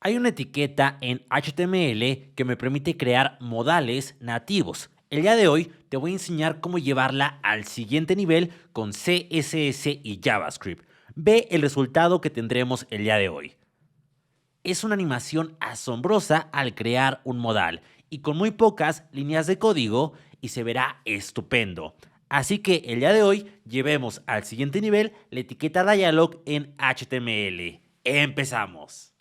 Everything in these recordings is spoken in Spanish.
Hay una etiqueta en HTML que me permite crear modales nativos. El día de hoy te voy a enseñar cómo llevarla al siguiente nivel con CSS y JavaScript. Ve el resultado que tendremos el día de hoy. Es una animación asombrosa al crear un modal y con muy pocas líneas de código y se verá estupendo. Así que el día de hoy llevemos al siguiente nivel la etiqueta dialog en HTML. Empezamos.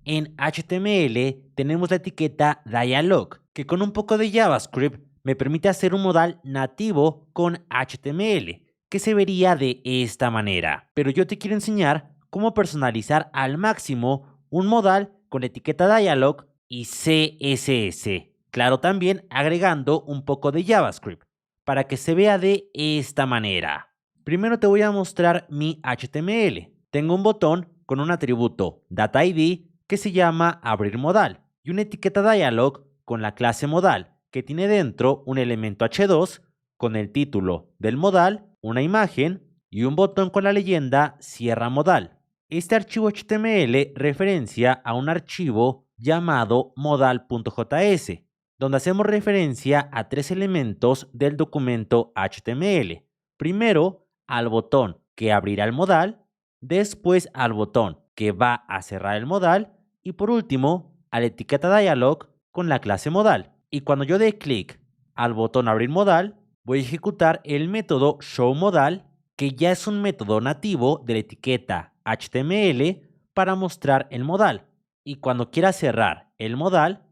En HTML tenemos la etiqueta dialog, que con un poco de JavaScript me permite hacer un modal nativo con HTML, que se vería de esta manera. Pero yo te quiero enseñar cómo personalizar al máximo un modal con la etiqueta dialog y CSS. Claro, también agregando un poco de JavaScript para que se vea de esta manera. Primero te voy a mostrar mi HTML. Tengo un botón con un atributo DataID que se llama abrir modal y una etiqueta dialog con la clase modal que tiene dentro un elemento h2 con el título del modal, una imagen y un botón con la leyenda cierra modal. Este archivo HTML referencia a un archivo llamado modal.js, donde hacemos referencia a tres elementos del documento HTML. Primero, al botón que abrirá el modal, después al botón que va a cerrar el modal y por último a la etiqueta dialog con la clase modal. Y cuando yo dé clic al botón abrir modal, voy a ejecutar el método showModal, que ya es un método nativo de la etiqueta HTML para mostrar el modal. Y cuando quiera cerrar el modal,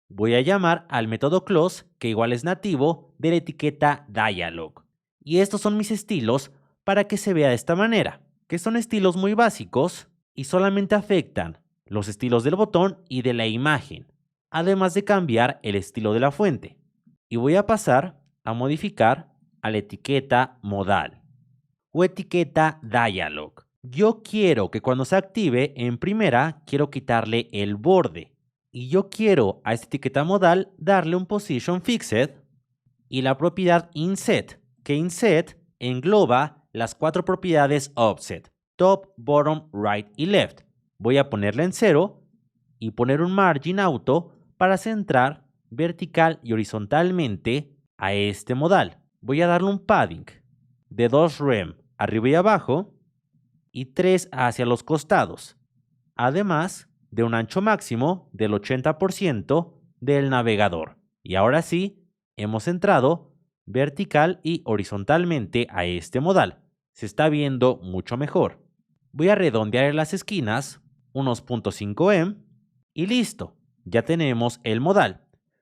voy a llamar al método close, que igual es nativo de la etiqueta dialog. Y estos son mis estilos para que se vea de esta manera, que son estilos muy básicos y solamente afectan los estilos del botón y de la imagen, además de cambiar el estilo de la fuente. Y voy a pasar a modificar a la etiqueta modal o etiqueta dialog. Yo quiero que cuando se active en primera, quiero quitarle el borde. Y yo quiero a esta etiqueta modal darle un position fixed y la propiedad inset, que inset engloba las cuatro propiedades offset, top, bottom, right y left. Voy a ponerla en 0 y poner un margin auto para centrar vertical y horizontalmente a este modal. Voy a darle un padding de 2 rem arriba y abajo y 3 hacia los costados, además de un ancho máximo del 80% del navegador. Y ahora sí, hemos entrado vertical y horizontalmente a este modal. Se está viendo mucho mejor. Voy a redondear en las esquinas unos 0.5 y listo, ya tenemos el modal.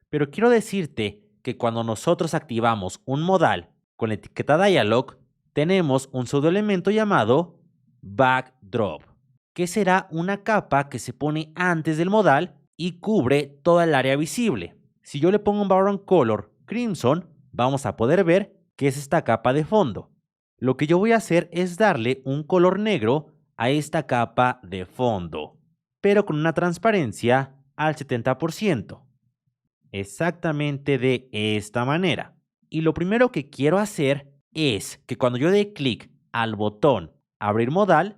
Pero quiero decirte que cuando nosotros activamos un modal con la etiqueta dialog, tenemos un pseudoelemento llamado backdrop, que será una capa que se pone antes del modal y cubre toda el área visible. Si yo le pongo un background color crimson, vamos a poder ver que es esta capa de fondo. Lo que yo voy a hacer es darle un color negro a esta capa de fondo, pero con una transparencia al 70%. Exactamente de esta manera. Y lo primero que quiero hacer es que cuando yo dé clic al botón abrir modal,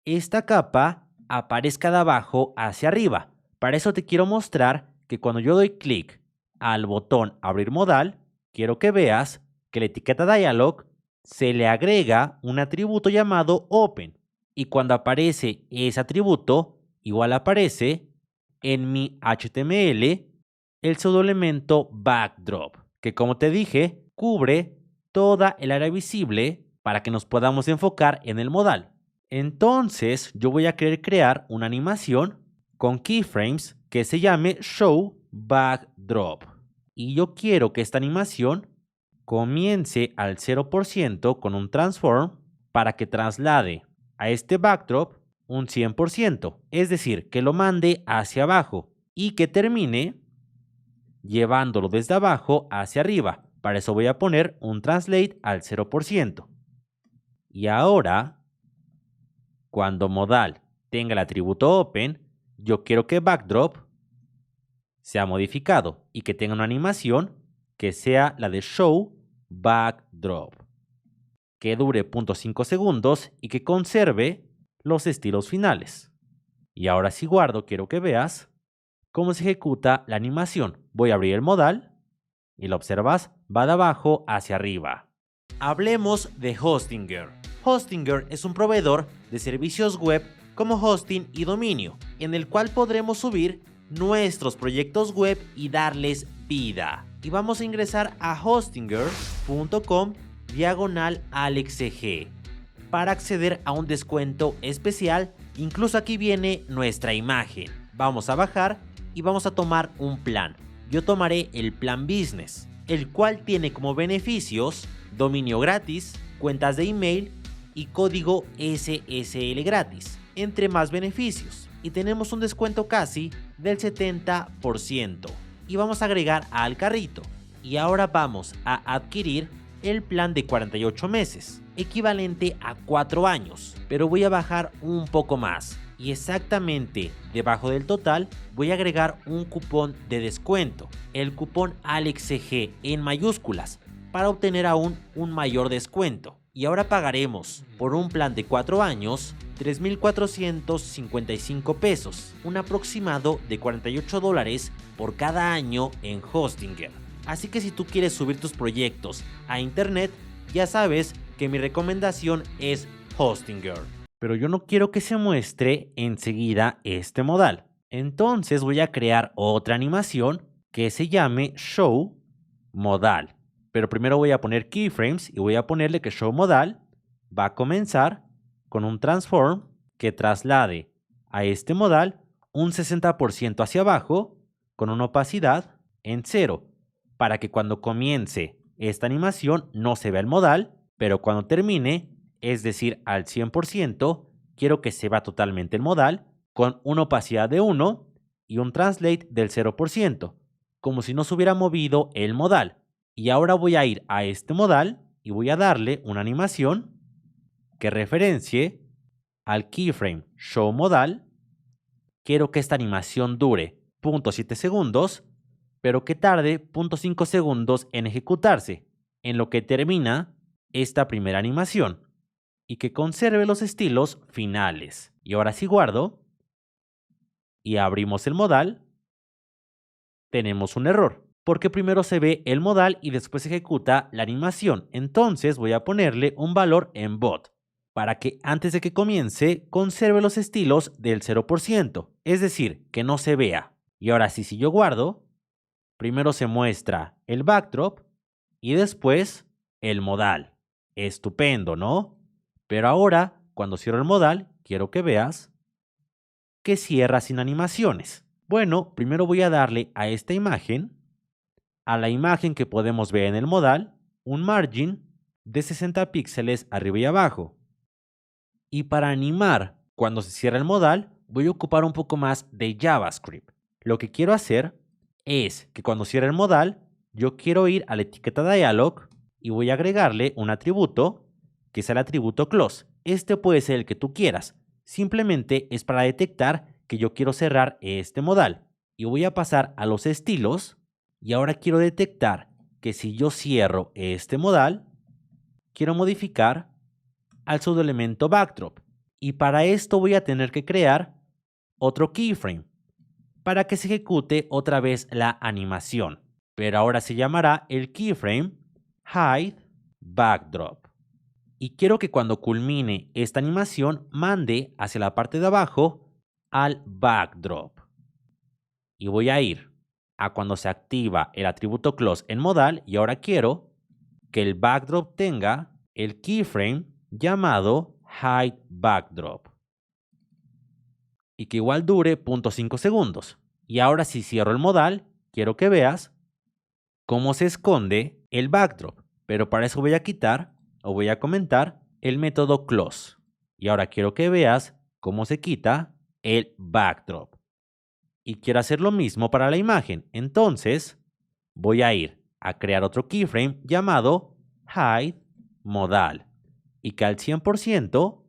esta capa aparezca de abajo hacia arriba. Para eso te quiero mostrar que cuando yo doy clic al botón abrir modal, quiero que veas que la etiqueta dialog se le agrega un atributo llamado open. Y cuando aparece ese atributo, igual aparece en mi HTML el pseudoelemento backdrop, que como te dije, cubre toda el área visible para que nos podamos enfocar en el modal. Entonces, yo voy a querer crear una animación con keyframes que se llame show backdrop. Y yo quiero que esta animación comience al 0% con un transform para que traslade a este backdrop un 100%, es decir, que lo mande hacia abajo y que termine llevándolo desde abajo hacia arriba. Para eso voy a poner un translate al 0%. Y ahora, cuando modal tenga el atributo open, yo quiero que backdrop sea modificado y que tenga una animación que sea la de show backdrop, que dure 0.5 segundos y que conserve los estilos finales. Y ahora si guardo, quiero que veas cómo se ejecuta la animación. Voy a abrir el modal y lo observas, va de abajo hacia arriba. Hablemos de Hostinger. Hostinger es un proveedor de servicios web como hosting y dominio, en el cual podremos subir nuestros proyectos web y darles vida. Y vamos a ingresar a hostinger.com/AlexCG para acceder a un descuento especial. Incluso aquí viene nuestra imagen. Vamos a bajar y vamos a tomar un plan. Yo tomaré el plan Business, el cual tiene como beneficios dominio gratis, cuentas de email y código SSL gratis, entre más beneficios. Y tenemos un descuento casi del 70%. Y vamos a agregar al carrito. Y ahora vamos a adquirir el plan de 48 meses, equivalente a 4 años, pero voy a bajar un poco más. Y exactamente debajo del total voy a agregar un cupón de descuento, el cupón AlexCG en mayúsculas, para obtener aún un mayor descuento. Y ahora pagaremos por un plan de 4 años 3,455 pesos, un aproximado de $48 por cada año en Hostinger. Así que si tú quieres subir tus proyectos a internet, ya sabes que mi recomendación es Hostinger. Pero yo no quiero que se muestre enseguida este modal. Entonces voy a crear otra animación que se llame Show Modal. Pero primero voy a poner keyframes y voy a ponerle que Show Modal va a comenzar con un transform que traslade a este modal un 60% hacia abajo con una opacidad en 0, para que cuando comience esta animación no se vea el modal, pero cuando termine, es decir, al 100%, quiero que se vea totalmente el modal con una opacidad de 1 y un translate del 0%, como si no se hubiera movido el modal. Y ahora voy a ir a este modal y voy a darle una animación que referencie al keyframe show modal. Quiero que esta animación dure 0.7 segundos, pero que tarde 0.5 segundos en ejecutarse, en lo que termina esta primera animación, y que conserve los estilos finales. Y ahora sí guardo y abrimos el modal, tenemos un error, porque primero se ve el modal y después se ejecuta la animación. Entonces voy a ponerle un valor en bot, para que antes de que comience conserve los estilos del 0%, es decir, que no se vea. Y ahora sí, si yo guardo, primero se muestra el backdrop y después el modal. Estupendo, ¿no? Pero ahora, cuando cierro el modal, quiero que veas que cierra sin animaciones. Bueno, primero voy a darle a esta imagen, a la imagen que podemos ver en el modal, un margin de 60 píxeles arriba y abajo. Y para animar cuando se cierra el modal, voy a ocupar un poco más de JavaScript. Lo que quiero hacer es que cuando cierre el modal, yo quiero ir a la etiqueta dialog y voy a agregarle un atributo que es el atributo close. Este puede ser el que tú quieras. Simplemente es para detectar que yo quiero cerrar este modal. Y voy a pasar a los estilos y ahora quiero detectar que si yo cierro este modal, quiero modificar al pseudoelemento backdrop. Y para esto voy a tener que crear otro keyframe para que se ejecute otra vez la animación. Pero ahora se llamará el keyframe hide backdrop. Y quiero que cuando culmine esta animación mande hacia la parte de abajo al backdrop. Y voy a ir a cuando se activa el atributo close en modal y ahora quiero que el backdrop tenga el keyframe llamado hide backdrop y que igual dure 0.5 segundos. Y ahora si cierro el modal, quiero que veas cómo se esconde el backdrop, pero para eso voy a quitar o voy a comentar el método close. Y ahora quiero que veas cómo se quita el backdrop. Y quiero hacer lo mismo para la imagen. Entonces voy a ir a crear otro keyframe llamado hide modal y que al 100%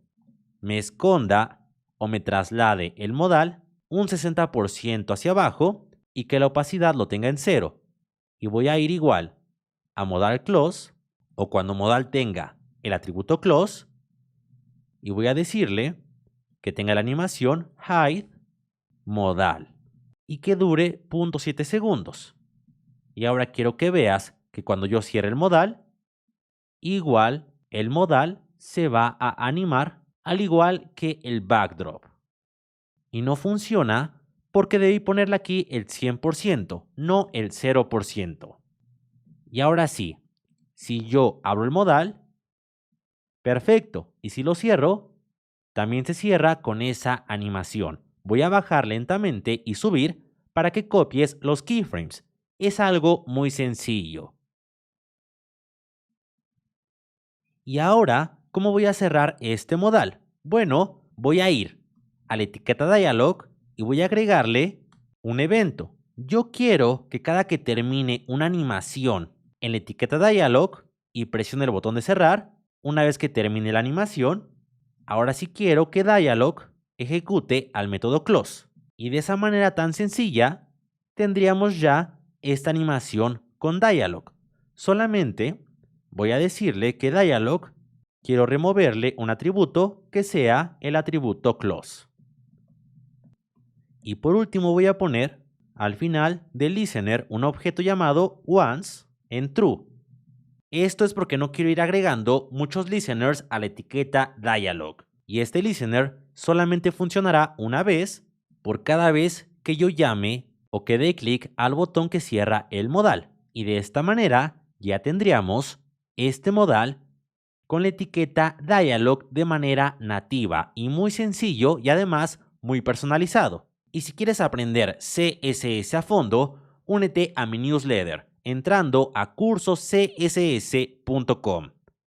me esconda o me traslade el modal un 60% hacia abajo y que la opacidad lo tenga en 0. Y voy a ir igual a modal close o cuando modal tenga el atributo close y voy a decirle que tenga la animación hide modal y que dure 0.7 segundos. Y ahora quiero que veas que cuando yo cierre el modal, igual el modal se va a animar al igual que el backdrop. Y no funciona porque debí ponerle aquí el 100%, no el 0%. Y ahora sí, si yo abro el modal, perfecto. Y si lo cierro, también se cierra con esa animación. Voy a bajar lentamente y subir para que copies los keyframes. Es algo muy sencillo. Y ahora, ¿cómo voy a cerrar este modal? Bueno, voy a ir a la etiqueta dialog y voy a agregarle un evento. Yo quiero que cada que termine una animación en la etiqueta dialog y presione el botón de cerrar, una vez que termine la animación, ahora sí quiero que dialog ejecute al método close. Y de esa manera tan sencilla, tendríamos ya esta animación con dialog. Solamente voy a decirle que dialog quiero removerle un atributo que sea el atributo close. Y por último voy a poner al final del listener un objeto llamado once en true. Esto es porque no quiero ir agregando muchos listeners a la etiqueta dialog. Y este listener solamente funcionará una vez por cada vez que yo llame o que dé clic al botón que cierra el modal. Y de esta manera ya tendríamos este modal con la etiqueta dialog de manera nativa y muy sencillo y además muy personalizado. Y si quieres aprender CSS a fondo, únete a mi newsletter entrando a cursoscss.com.